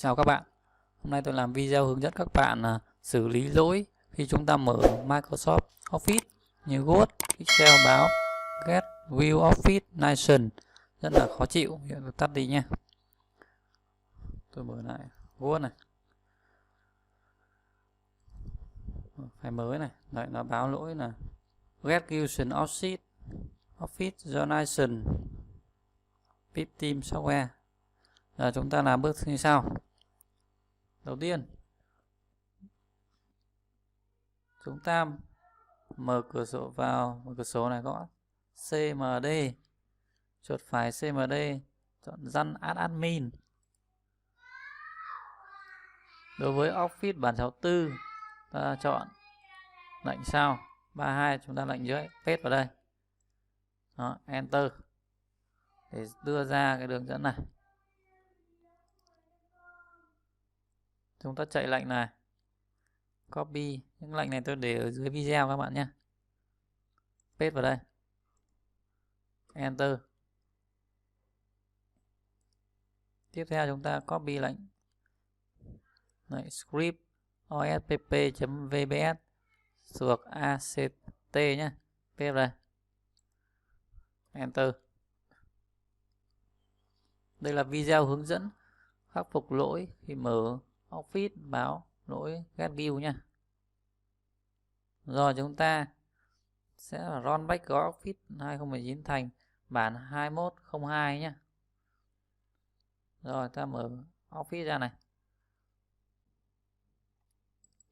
Chào các bạn. Hôm nay tôi làm video hướng dẫn các bạn xử lý lỗi khi chúng ta mở Microsoft Office như Word, Excel, báo, Get, View, Office, Nation. Rất là khó chịu. Hiện tôi tắt đi nha. Tôi mở lại Word này. File mới này. Đấy, nó báo lỗi là Get Fusion Office Journation Pip Team Software. Giờ chúng ta làm bước như sau. Đầu tiên, chúng ta mở cửa sổ này có CMD, chuột phải CMD, chọn Run as Admin. Đối với Office bản 64, ta chọn lệnh sau 32, chúng ta lệnh dưới paste vào đây. Đó, Enter để đưa ra cái đường dẫn này. Chúng ta chạy lệnh này, copy những lệnh này tôi để ở dưới video các bạn nhé. Paste vào đây, Enter. Tiếp theo chúng ta copy lệnh script ospp.vbs suộc act nhé, paste vào đây, Enter. Đây là video hướng dẫn khắc phục lỗi khi mở Office báo lỗi Get View nha. Rồi chúng ta sẽ rollback Office 2019 thành bản 2102 nhé. Rồi ta mở Office ra này.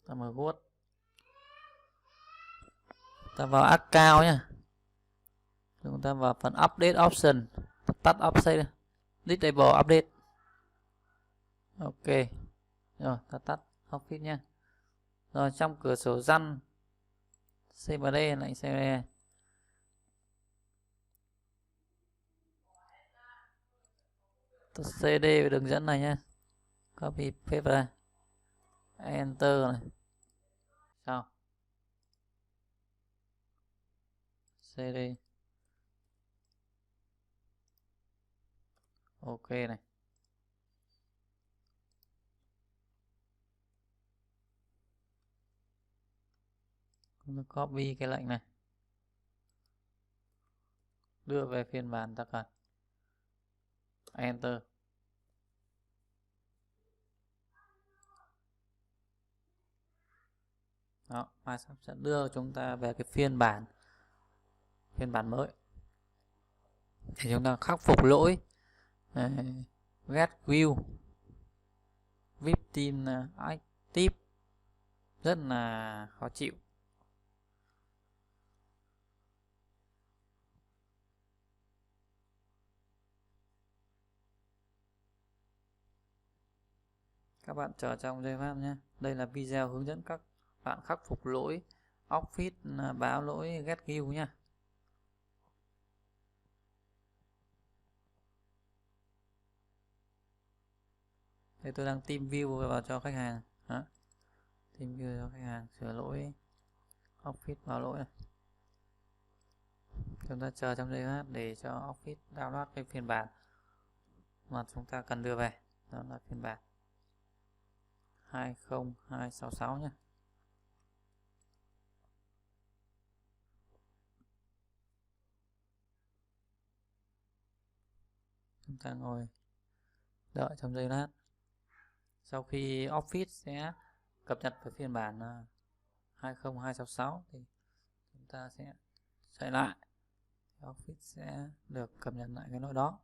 Ta mở Word. Ta vào Account nhé. Chúng ta vào phần Update Option. Tắt Update, Disable Update. Ok. Rồi ta tắt Office nha. Rồi trong cửa sổ Run CMD lệnh CMD, CD với đường dẫn này nhé, copy paste vào đây, Enter này, sao CD, ok này. Copy cái lệnh này, đưa về phiên bản ta cần, Enter. Đó, Microsoft sẽ đưa chúng ta về cái phiên bản mới để chúng ta khắc phục lỗi Get View Victim Active, rất là khó chịu. Các bạn chờ trong giây phút nhé. Đây là video hướng dẫn các bạn khắc phục lỗi Office báo lỗi Get View nhé. Đây tôi đang team view vào cho khách hàng. Đó. Team view cho khách hàng sửa lỗi Office báo lỗi này. Chúng ta chờ trong giây phút để cho Office download cái phiên bản mà chúng ta cần đưa về. Đó là phiên bản 20266 nhé. Chúng ta ngồi đợi trong giây lát. Sau khi Office sẽ cập nhật với phiên bản 20266 thì chúng ta sẽ chạy lại, Office sẽ được cập nhật lại cái lỗi đó.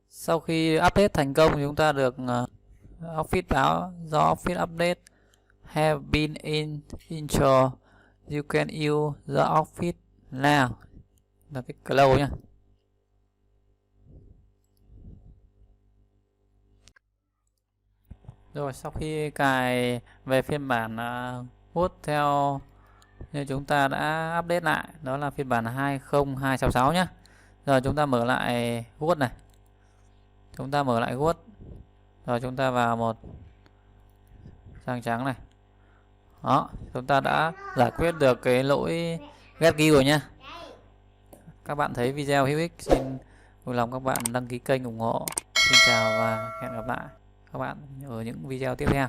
Sau khi update thành công, chúng ta được Office báo do Office update have been installed. You can use the Office now. Là cái close nhé. Rồi sau khi cài về phiên bản Word theo như chúng ta đã update lại, đó là phiên bản 20266 nhé. Giờ chúng ta mở lại Word này. Chúng ta mở lại Word. Rồi chúng ta vào một trang trắng này. Đó, chúng ta đã giải quyết được cái lỗi Get View rồi nhé. Các bạn thấy video hữu ích, xin Vui lòng các bạn đăng ký kênh ủng hộ. Xin chào và hẹn gặp lại các bạn ở những video tiếp theo.